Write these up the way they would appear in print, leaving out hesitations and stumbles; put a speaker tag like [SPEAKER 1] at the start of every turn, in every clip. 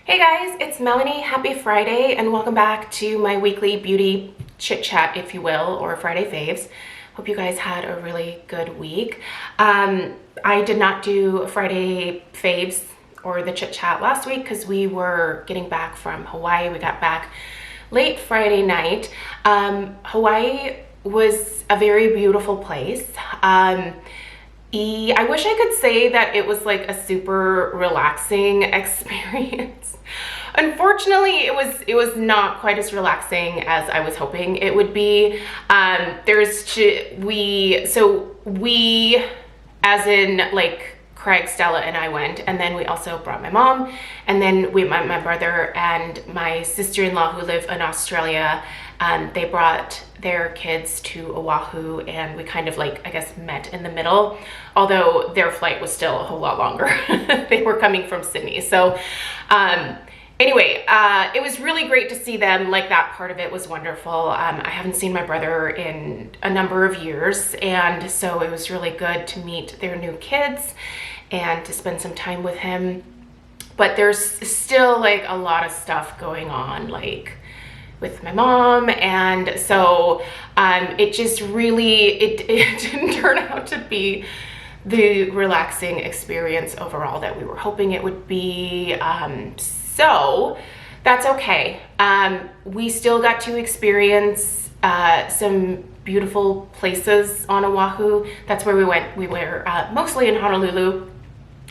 [SPEAKER 1] Hey guys, it's Melanie. Happy Friday and welcome back to my weekly beauty chit chat, if you will, or Friday faves. Hope you guys had a really good week. I did not do Friday faves or the chit chat last week because we were getting back from Hawaii. We got back late Friday night. Hawaii was a very beautiful place. I wish I could say that it was like a super relaxing experience. Unfortunately, it was not quite as relaxing as I was hoping it would be. We, as in like Craig, Stella, and I went, and then we also brought my mom, and then my brother and my sister-in-law who live in Australia. They brought their kids to Oahu, and we kind of like, I guess, met in the middle, although their flight was still a whole lot longer. They were coming from Sydney. So anyway, it was really great to see them. Like, that part of it was wonderful. I haven't seen my brother in a number of years, and so it was really good to meet their new kids and to spend some time with him. But there's still like a lot of stuff going on, like with my mom, and so it just really, it didn't turn out to be the relaxing experience overall that we were hoping it would be. So that's okay. We still got to experience some beautiful places on Oahu. That's where we went. We were mostly in Honolulu,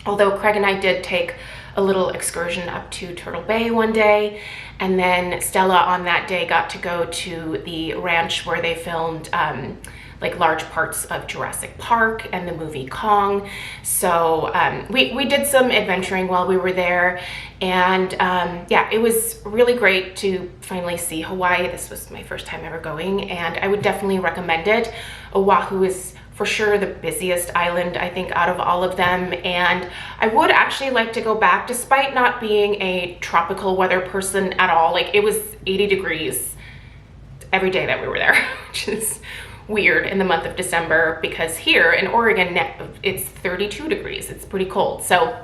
[SPEAKER 1] although Craig and I did take a little excursion up to Turtle Bay one day, and then Stella on that day got to go to the ranch where they filmed like large parts of Jurassic Park and the movie Kong. So we did some adventuring while we were there, and yeah, it was really great to finally see Hawaii. This was my first time ever going, and I would definitely recommend it. Oahu is for sure the busiest island, I think, out of all of them, and I would actually like to go back despite not being a tropical weather person at all. Like, it was 80 degrees every day that we were there, which is weird in the month of December, because here in Oregon it's 32 degrees. It's pretty cold. So,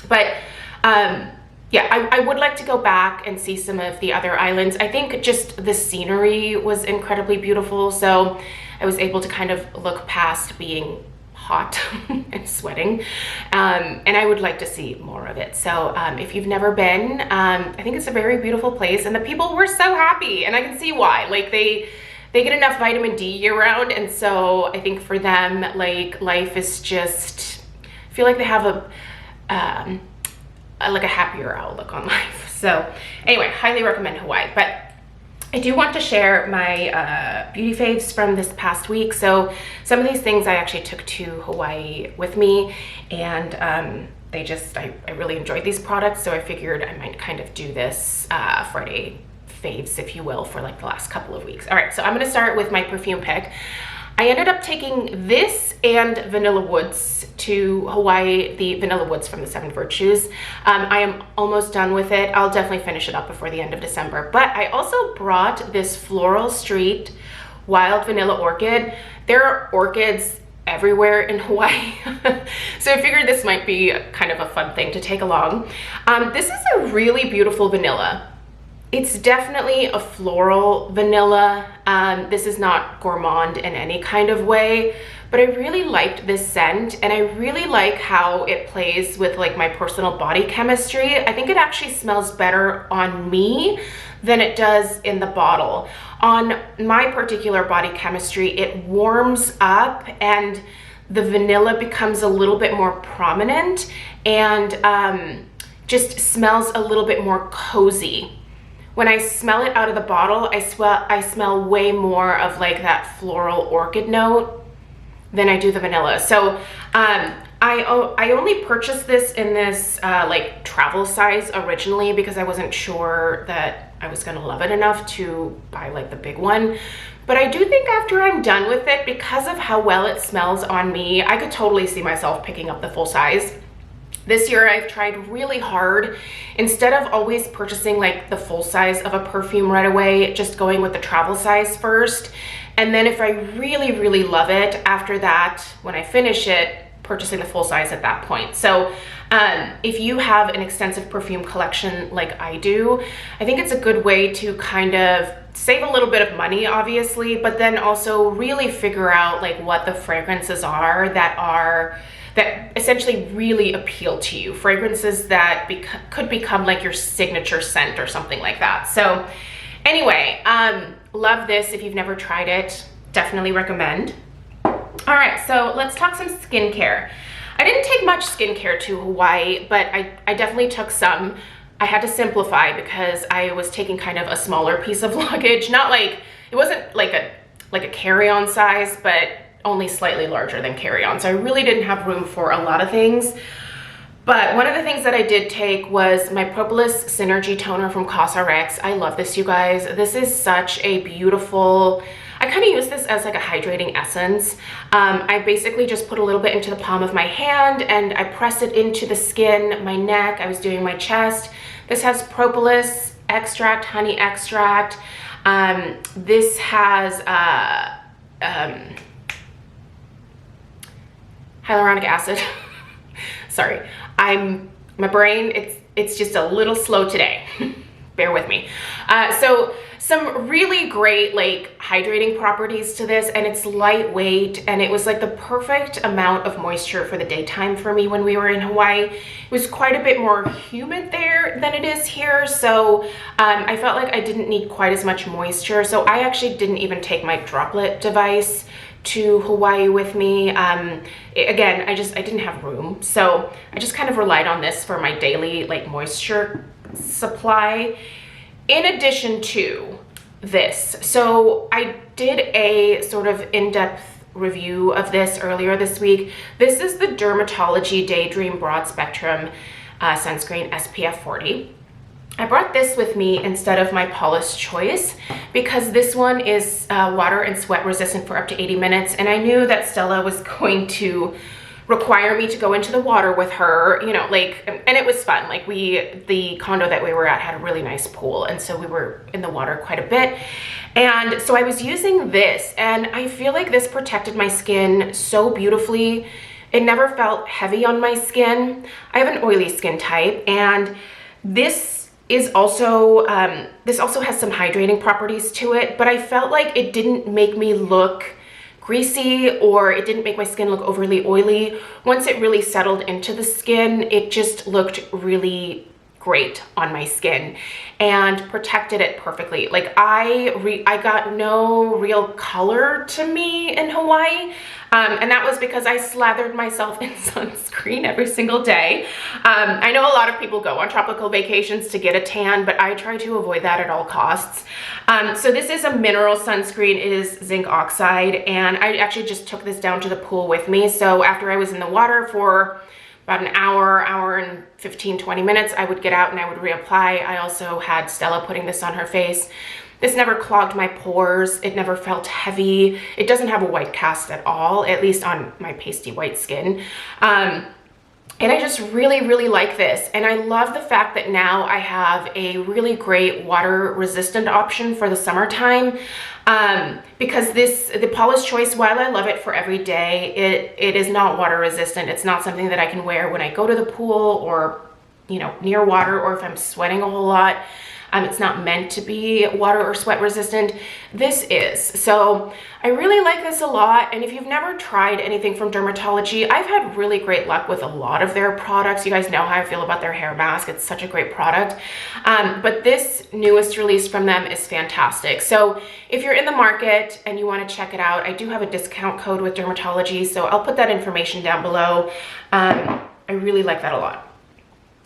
[SPEAKER 1] but yeah, I would like to go back and see some of the other islands. I think just the scenery was incredibly beautiful, so I was able to kind of look past being hot and sweating, and I would like to see more of it. So if you've never been, I think it's a very beautiful place, and the people were so happy, and I can see why. Like, they get enough vitamin D year round, and so I think for them, like, life is just, I feel like they have like a happier outlook on life. So anyway, highly recommend Hawaii. But I do want to share my beauty faves from this past week. So some of these things I actually took to Hawaii with me, and I really enjoyed these products, so I figured I might kind of do this Friday faves, if you will, for like the last couple of weeks. All right, so I'm gonna start with my perfume pick. I ended up taking this and Vanilla Woods to Hawaii, the Vanilla Woods from the Seven Virtues. I am almost done with it. I'll definitely finish it up before the end of December. But I also brought this Floral Street Wild Vanilla Orchid. There are orchids everywhere in Hawaii. So I figured this might be kind of a fun thing to take along. This is a really beautiful vanilla. It's definitely a floral vanilla. This is not gourmand in any kind of way, but I really liked this scent, and I really like how it plays with like my personal body chemistry. I think it actually smells better on me than it does in the bottle. On my particular body chemistry, it warms up and the vanilla becomes a little bit more prominent, and just smells a little bit more cozy. When I smell it out of the bottle, I smell way more of like that floral orchid note than I do the vanilla. So I only purchased this in this like travel size originally because I wasn't sure that I was gonna love it enough to buy like the big one. But I do think after I'm done with it, because of how well it smells on me, I could totally see myself picking up the full size. This year I've tried really hard, instead of always purchasing like the full size of a perfume right away, just going with the travel size first. And then if I really, really love it, after that, when I finish it, purchasing the full size at that point. So if you have an extensive perfume collection like I do, I think it's a good way to kind of save a little bit of money, obviously, but then also really figure out like what the fragrances are that essentially really appeal to you. Fragrances that could become like your signature scent or something like that. So anyway, love this. If you've never tried it, definitely recommend. All right, so let's talk some skincare. I didn't take much skincare to Hawaii, but I definitely took some. I had to simplify because I was taking kind of a smaller piece of luggage. Not like, it wasn't like a carry-on size, but only slightly larger than carry-on. So I really didn't have room for a lot of things. But one of the things that I did take was my Propolis Synergy Toner from CosRx. I love this, you guys. This is such a beautiful, I kind of use this as like a hydrating essence. I basically just put a little bit into the palm of my hand and I press it into the skin, my neck. I was doing my chest. This has propolis extract, honey extract. This has hyaluronic acid. Sorry, my brain, it's just a little slow today. Bear with me. So some really great like hydrating properties to this, and it's lightweight, and it was like the perfect amount of moisture for the daytime for me when we were in Hawaii. It was quite a bit more humid there than it is here, so I felt like I didn't need quite as much moisture. So I actually didn't even take my droplet device to Hawaii with me. Again, I didn't have room, so I just kind of relied on this for my daily like moisture supply. In addition to this, so I did a sort of in-depth review of this earlier this week. This is the Dermatology Daydream Broad Spectrum Sunscreen SPF 40. I brought this with me instead of my Paula's Choice because this one is water and sweat resistant for up to 80 minutes, and I knew that Stella was going to require me to go into the water with her, you know, like, and it was fun. Like the condo that we were at had a really nice pool, and so we were in the water quite a bit. And so I was using this, and I feel like this protected my skin so beautifully. It never felt heavy on my skin. I have an oily skin type, and this is also, this also has some hydrating properties to it, but I felt like it didn't make me look greasy, or it didn't make my skin look overly oily. Once it really settled into the skin, it just looked really great on my skin and protected it perfectly. Like I got no real color to me in Hawaii, and that was because I slathered myself in sunscreen every single day. I know a lot of people go on tropical vacations to get a tan, but I try to avoid that at all costs. So this is a mineral sunscreen. It is zinc oxide, and I actually just took this down to the pool with me. So after I was in the water for about an hour and 15, 20 minutes, I would get out and I would reapply. I also had Stella putting this on her face. This never clogged my pores. It never felt heavy. It doesn't have a white cast at all, at least on my pasty white skin. And I just really, really like this. And I love the fact that now I have a really great water resistant option for the summertime. Because the Paula's Choice, while I love it for every day, it is not water resistant. It's not something that I can wear when I go to the pool or, you know, near water, or if I'm sweating a whole lot. It's not meant to be water or sweat resistant. This is. So I really like this a lot. And if you've never tried anything from Dermatology, I've had really great luck with a lot of their products. You guys know how I feel about their hair mask. It's such a great product. But this newest release from them is fantastic. So if you're in the market and you want to check it out, I do have a discount code with Dermatology, so I'll put that information down below. I really like that a lot.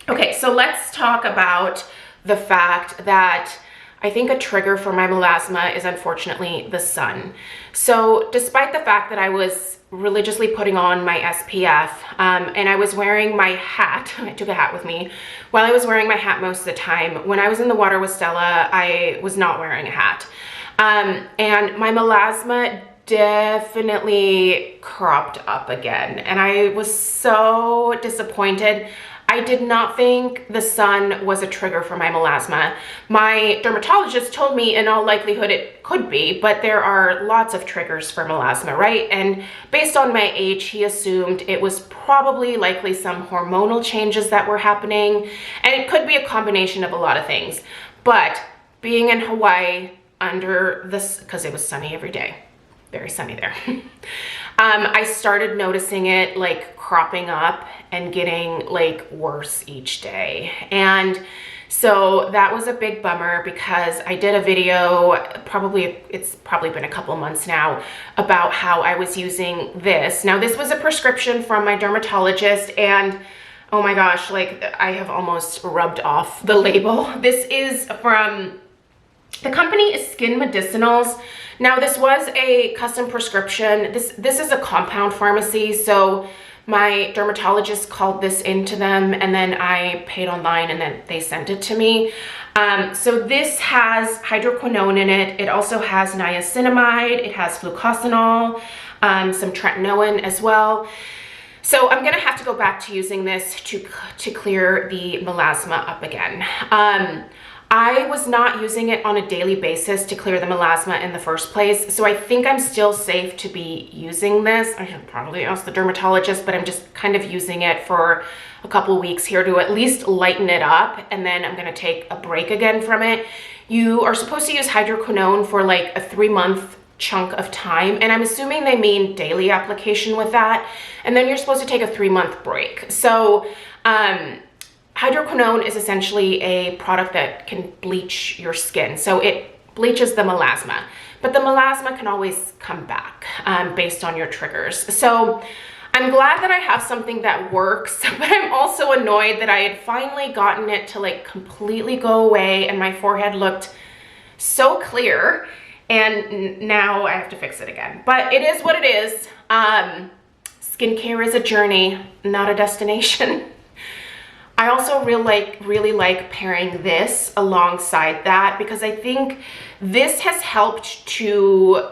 [SPEAKER 1] Okay, so let's talk about the fact that I think a trigger for my melasma is unfortunately the sun. So despite the fact that I was religiously putting on my SPF and I was wearing my hat, I took a hat with me, while I was wearing my hat most of the time, when I was in the water with Stella, I was not wearing a hat. And my melasma definitely cropped up again, and I was so disappointed. I did not think the sun was a trigger for my melasma. My dermatologist told me in all likelihood it could be, but there are lots of triggers for melasma, right? And based on my age, he assumed it was probably likely some hormonal changes that were happening, and it could be a combination of a lot of things. But being in Hawaii under this, because it was sunny every day, very sunny there, I started noticing it like cropping up and getting like worse each day. And so that was a big bummer, because I did a video, it's probably been a couple months now, about how I was using this. Now this was a prescription from my dermatologist, and oh my gosh, like I have almost rubbed off the label. This is from, the company is Skin Medicinals. Now this was a custom prescription. This is a compound pharmacy, so my dermatologist called this into them, and then I paid online, and then they sent it to me. So this has hydroquinone in it. It also has niacinamide. It has flucosanol, some tretinoin as well. So I'm gonna have to go back to using this to clear the melasma up again. I was not using it on a daily basis to clear the melasma in the first place, so I think I'm still safe to be using this. I should probably ask the dermatologist, but I'm just kind of using it for a couple weeks here to at least lighten it up, and then I'm gonna take a break again from it. You are supposed to use hydroquinone for like a 3-month chunk of time, and I'm assuming they mean daily application with that, and then you're supposed to take a 3-month break. So hydroquinone is essentially a product that can bleach your skin. So it bleaches the melasma, but the melasma can always come back based on your triggers. So I'm glad that I have something that works, but I'm also annoyed that I had finally gotten it to like completely go away and my forehead looked so clear, and now I have to fix it again. But it is what it is. Skincare is a journey, not a destination. I also really like pairing this alongside that, because I think this has helped to,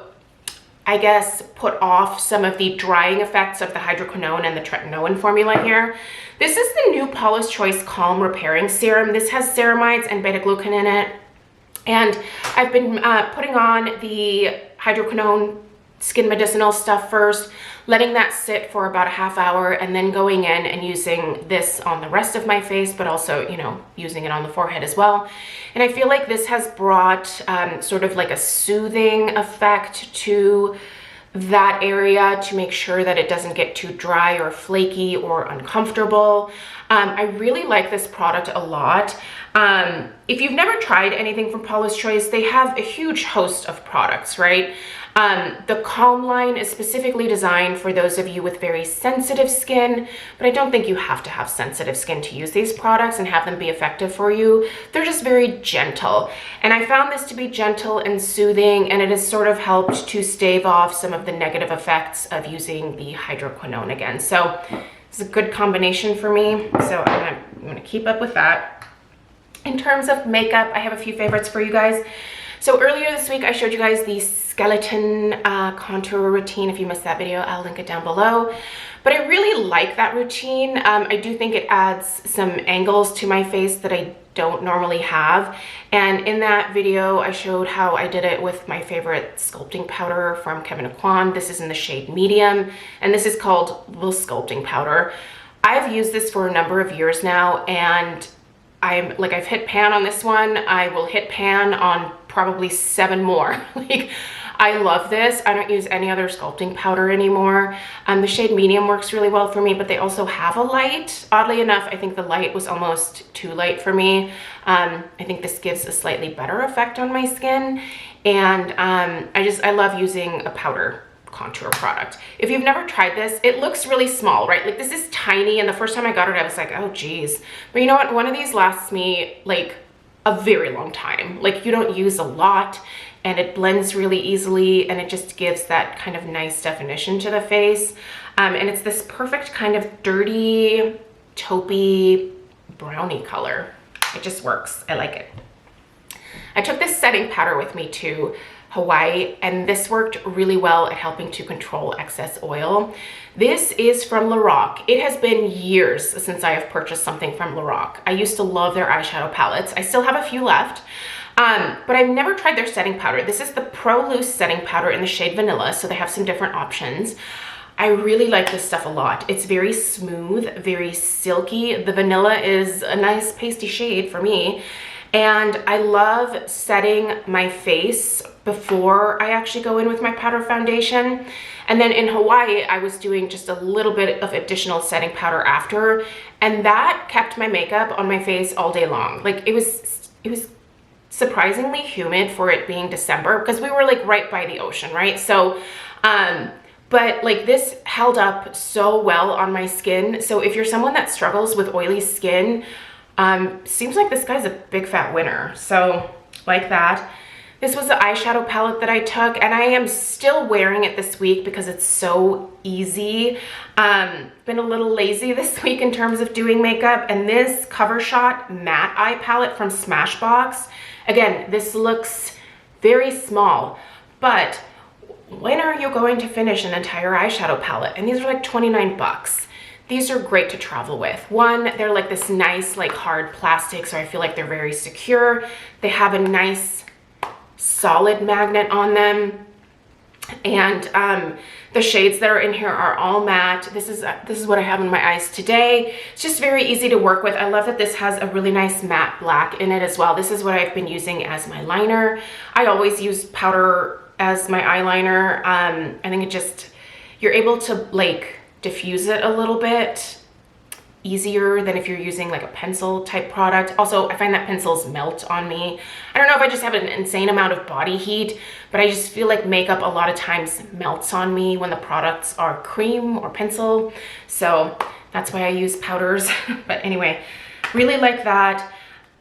[SPEAKER 1] I guess, put off some of the drying effects of the hydroquinone and the tretinoin formula here. This is the new Paula's Choice Calm Repairing Serum. This has ceramides and beta-glucan in it. And I've been putting on the hydroquinone Skin Medicinal stuff first, letting that sit for about a half hour, and then going in and using this on the rest of my face, but also, you know, using it on the forehead as well. And I feel like this has brought sort of like a soothing effect to that area to make sure that it doesn't get too dry or flaky or uncomfortable. I really like this product a lot. If you've never tried anything from Paula's Choice, they have a huge host of products, right? The Calm line is specifically designed for those of you with very sensitive skin, but I don't think you have to have sensitive skin to use these products and have them be effective for you. They're just very gentle. And I found this to be gentle and soothing, and it has sort of helped to stave off some of the negative effects of using the hydroquinone again. So it's a good combination for me. So I'm gonna keep up with that. In terms of makeup, I have a few favorites for you guys. So earlier this week, I showed you guys the skeleton contour routine. If you missed that video, I'll link it down below. But I really like that routine. I do think it adds some angles to my face that I don't normally have. And in that video, I showed how I did it with my favorite sculpting powder from Kevyn Aucoin. This is in the shade medium, and this is called the sculpting powder. I've used this for a number of years now, and I've hit pan on this one. I will hit pan on probably 7 more. Like, I love this. I don't use any other sculpting powder anymore. The shade medium works really well for me, but they also have a light. Oddly enough, I think the light was almost too light for me. I think this gives a slightly better effect on my skin. And I love using a powder contour product. If you've never tried this, it looks really small, right? Like, this is tiny, and the first time I got it, I was like, oh geez. But you know what? One of these lasts me like a very long time. Like, you don't use a lot, and it blends really easily, and it just gives that kind of nice definition to the face. And it's this perfect kind of dirty, taupey, brownie color. It just works. I like it. I took this setting powder with me to Hawaii, and this worked really well at helping to control excess oil. This is from Lorac. It has been years since I have purchased something from Lorac. I used to love their eyeshadow palettes. I still have a few left, but I've never tried their setting powder. This is the Pro Loose setting powder in the shade Vanilla, so they have some different options. I really like this stuff a lot. It's very smooth, very silky. The vanilla is a nice pasty shade for me. And I love setting my face before I actually go in with my powder foundation. And then in Hawaii, I was doing just a little bit of additional setting powder after, and that kept my makeup on my face all day long. Like it was surprisingly humid for it being December because we were like right by the ocean, right? So, but like this held up so well on my skin. So if you're someone that struggles with oily skin, seems like this guy's a big fat winner. So like that. This was the eyeshadow palette that I took, and I am still wearing it this week because it's so easy. Been a little lazy this week in terms of doing makeup, and this Cover Shot matte eye palette from Smashbox. Again, this looks very small, but when are you going to finish an entire eyeshadow palette? And these are like 29 bucks. These are great to travel with. One, they're like this nice, like hard plastic, so I feel like they're very secure. They have a nice solid magnet on them. And the shades that are in here are all matte. This is what I have in my eyes today. It's just very easy to work with. I love that this has a really nice matte black in it as well. This is what I've been using as my liner. I always use powder as my eyeliner. I think it just, you're able to like diffuse it a little bit easier than if you're using like a pencil type product. Also, I find that pencils melt on me. I don't know if I just have an insane amount of body heat, but I just feel like makeup a lot of times melts on me when the products are cream or pencil. So that's why I use powders. But anyway, really like that.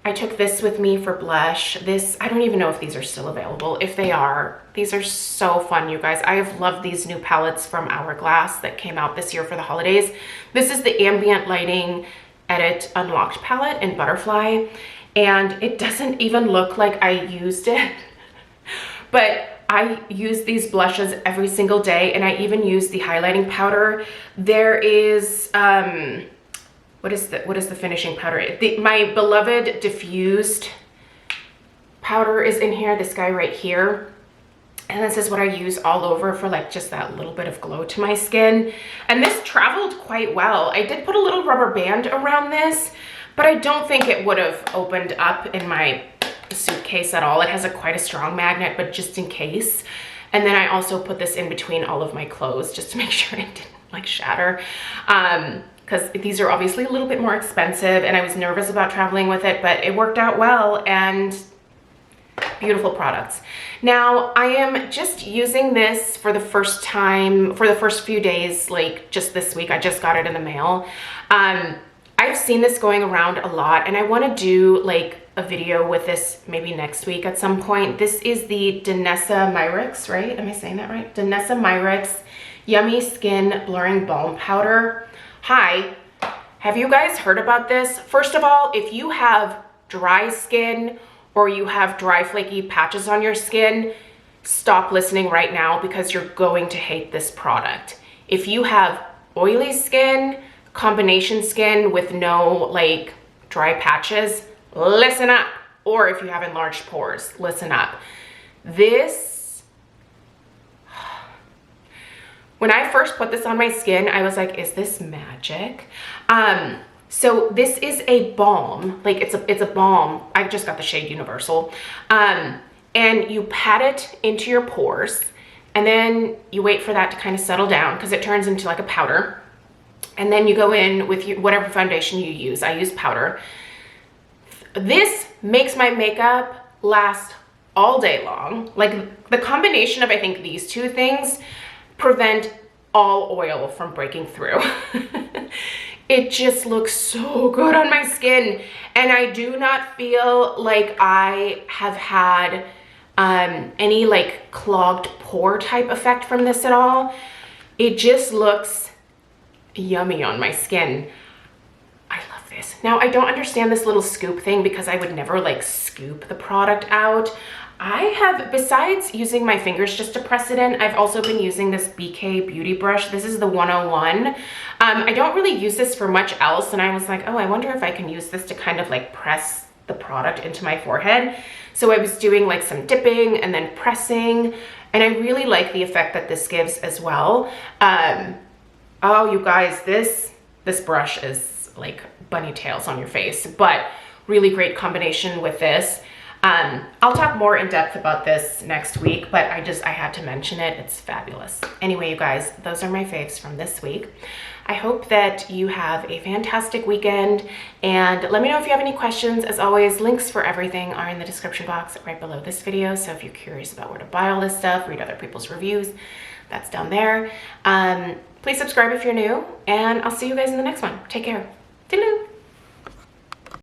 [SPEAKER 1] I took this with me for blush. This, I don't even know if these are still available. If they are, these are so fun, you guys. I have loved these new palettes from Hourglass that came out this year for the holidays. This is the Ambient Lighting Edit Unlocked palette in Butterfly, and it doesn't even look like I used it, but I use these blushes every single day, and I even use the highlighting powder. There is, what is the finishing powder? My beloved diffused powder is in here, this guy right here. And this is what I use all over for like just that little bit of glow to my skin. And this traveled quite well. I did put a little rubber band around this, but I don't think it would have opened up in my suitcase at all. It has quite a strong magnet, but just in case. And then I also put this in between all of my clothes just to make sure it didn't like shatter. Because these are obviously a little bit more expensive, and I was nervous about traveling with it, but it worked out well, and beautiful products. Now, I am just using this for the first time, for the first few days, like just this week. I just got it in the mail. I've seen this going around a lot, and I want to do like a video with this maybe next week at some point. This is the Danessa Myricks, right? Am I saying that right? Danessa Myricks Yummy Skin Blurring Balm Powder. Hi, have you guys heard about this? First of all, if you have dry skin or you have dry flaky patches on your skin, stop listening right now because you're going to hate this product. If you have oily skin, combination skin with no like dry patches, listen up. Or if you have enlarged pores, listen up. When I first put this on my skin, I was like, is this magic? So this is a balm, like it's a balm. I just got the shade Universal. And you pat it into your pores, and then you wait for that to kind of settle down because it turns into like a powder. And then you go in with whatever foundation you use. I use powder. This makes my makeup last all day long. Like the combination of, I think, these two things prevent all oil from breaking through. It just looks so good on my skin, and I do not feel like I have had any like clogged pore type effect from this at all. It just looks yummy on my skin. I love this. Now, I don't understand this little scoop thing because I would never like scoop the product out. I have, besides using my fingers just to press it in, I've also been using this BK Beauty brush. This is the 101. I don't really use this for much else, and I was like, oh, I wonder if I can use this to kind of like press the product into my forehead. So I was doing like some dipping and then pressing, and I really like the effect that this gives as well. Oh, you guys, this brush is like bunny tails on your face, but really great combination with this. I'll talk more in depth about this next week, but I had to mention it. It's fabulous. Anyway, you guys, those are my faves from this week. I hope that you have a fantastic weekend, and let me know if you have any questions. As always, links for everything are in the description box right below this video. So if you're curious about where to buy all this stuff, read other people's reviews, that's down there. Please subscribe if you're new, and I'll see you guys in the next one. Take care. Toodaloo.